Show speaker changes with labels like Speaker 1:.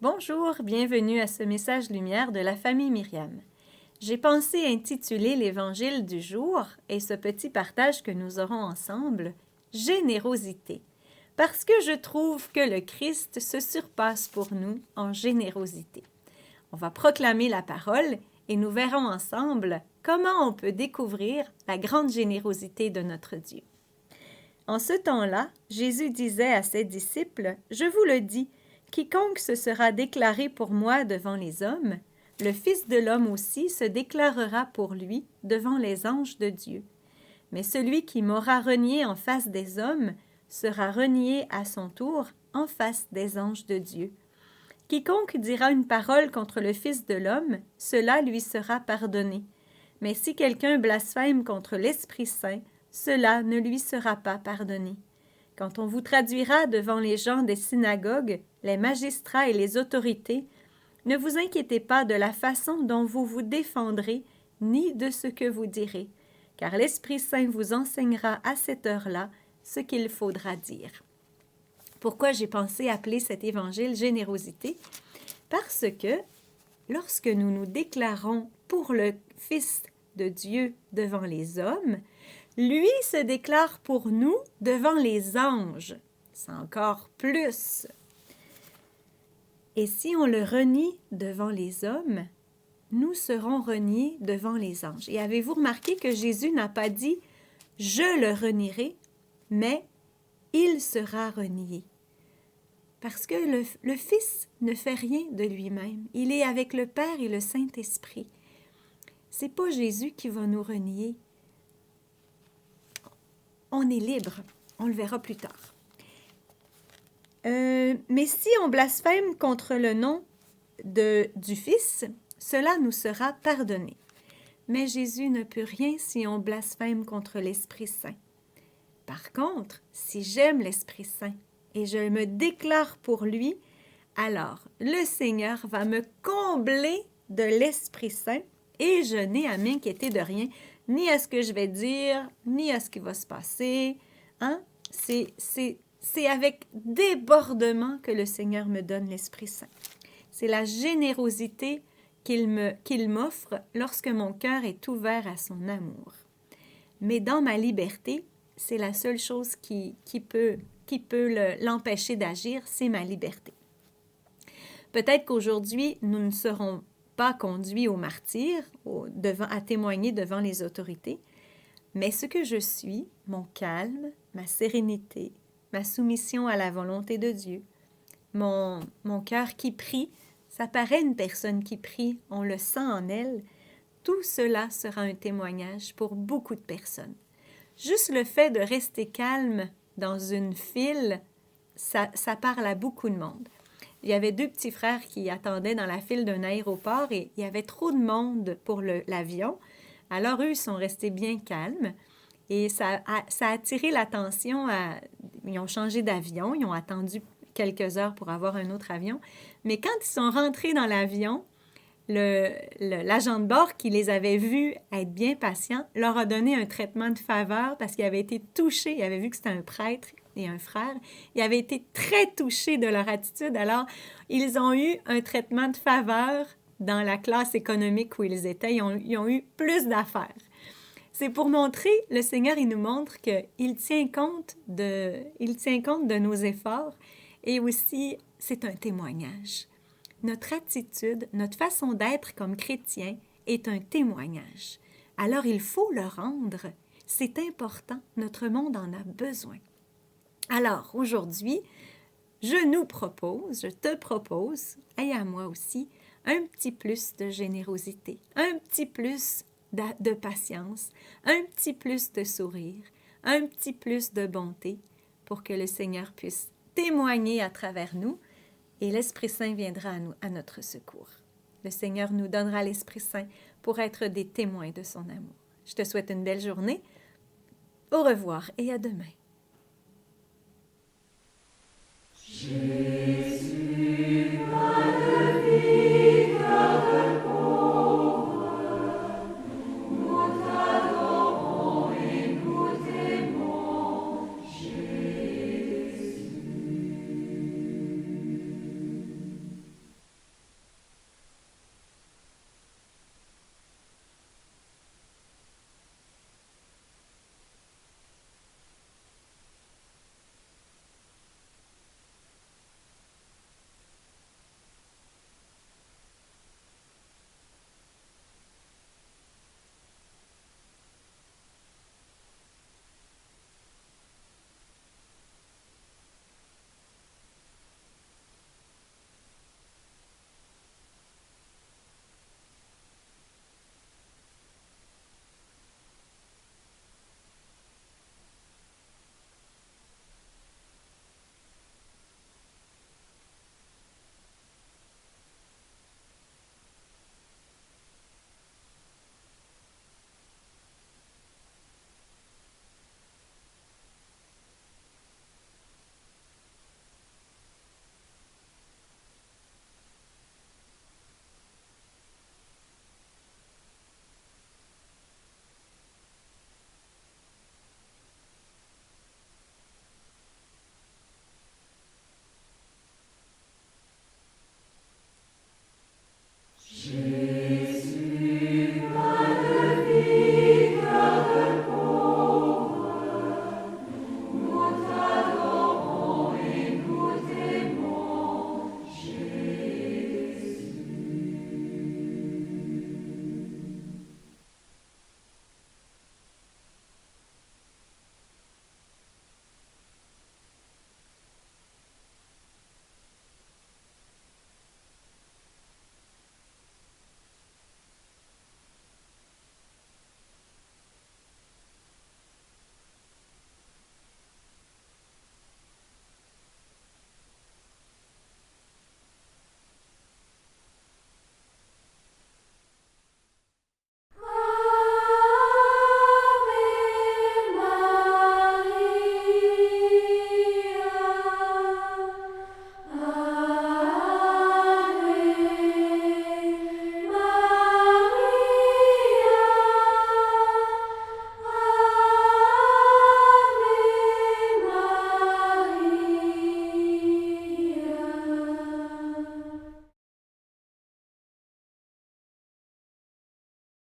Speaker 1: Bonjour, bienvenue à ce message lumière de la famille Myriam. J'ai pensé intituler l'évangile du jour et ce petit partage que nous aurons ensemble, Générosité, parce que je trouve que le Christ se surpasse pour nous en générosité. On va proclamer la parole et nous verrons ensemble comment on peut découvrir la grande générosité de notre Dieu. En ce temps-là, Jésus disait à ses disciples, « Je vous le dis, quiconque se sera déclaré pour moi devant les hommes, le Fils de l'homme aussi se déclarera pour lui devant les anges de Dieu. Mais celui qui m'aura renié en face des hommes sera renié à son tour en face des anges de Dieu. Quiconque dira une parole contre le Fils de l'homme, cela lui sera pardonné. Mais si quelqu'un blasphème contre l'Esprit Saint, cela ne lui sera pas pardonné. Quand on vous traduira devant les gens des synagogues, les magistrats et les autorités, ne vous inquiétez pas de la façon dont vous vous défendrez, ni de ce que vous direz, car l'Esprit Saint vous enseignera à cette heure-là ce qu'il faudra dire. » Pourquoi j'ai pensé appeler cet évangile Générosité? Parce que lorsque nous nous déclarons pour le Fils de Dieu devant les hommes, lui se déclare pour nous devant les anges. C'est encore plus. Et si on le renie devant les hommes, nous serons reniés devant les anges. Et avez-vous remarqué que Jésus n'a pas dit « je le renierai », mais « il sera renié ». Parce que le Fils ne fait rien de lui-même. Il est avec le Père et le Saint-Esprit. C'est pas Jésus qui va nous renier. On est libre. On le verra plus tard. Mais si on blasphème contre le nom du Fils, cela nous sera pardonné. Mais Jésus ne peut rien si on blasphème contre l'Esprit Saint. Par contre, si j'aime l'Esprit Saint et je me déclare pour lui, alors le Seigneur va me combler de l'Esprit Saint et je n'ai à m'inquiéter de rien, ni à ce que je vais dire, ni à ce qui va se passer. Hein? C'est avec débordement que le Seigneur me donne l'Esprit Saint. C'est la générosité qu'il m'offre lorsque mon cœur est ouvert à son amour. Mais dans ma liberté, c'est la seule chose qui peut l'empêcher d'agir, c'est ma liberté. Peut-être qu'aujourd'hui, nous ne serons pas conduits au martyre, à témoigner devant les autorités, mais ce que je suis, mon calme, ma sérénité, ma soumission à la volonté de Dieu, mon cœur qui prie, ça paraît une personne qui prie, on le sent en elle, tout cela sera un témoignage pour beaucoup de personnes. Juste le fait de rester calme dans une file, ça parle à beaucoup de monde. Il y avait 2 petits frères qui attendaient dans la file d'un aéroport et il y avait trop de monde pour l'avion. Alors eux, ils sont restés bien calmes et ça a attiré l'attention. Ils ont changé d'avion, ils ont attendu quelques heures pour avoir un autre avion. Mais quand ils sont rentrés dans l'avion, l'agent de bord qui les avait vus être bien patients leur a donné un traitement de faveur parce qu'il avait été touché, il avait vu que c'était un prêtre et un frère, il avait été très touché de leur attitude. Alors, ils ont eu un traitement de faveur dans la classe économique où ils étaient. Ils ont eu plus d'affaires. C'est pour montrer, le Seigneur, il nous montre qu'il tient compte de nos efforts et aussi, c'est un témoignage. Notre attitude, notre façon d'être comme chrétien est un témoignage. Alors, il faut le rendre. C'est important. Notre monde en a besoin. Alors, aujourd'hui, je te propose, et à moi aussi, un petit plus de générosité, un petit plus de patience, un petit plus de sourire, un petit plus de bonté pour que le Seigneur puisse témoigner à travers nous et l'Esprit Saint viendra à notre secours. Le Seigneur nous donnera l'Esprit Saint pour être des témoins de son amour. Je te souhaite une belle journée. Au revoir et à demain.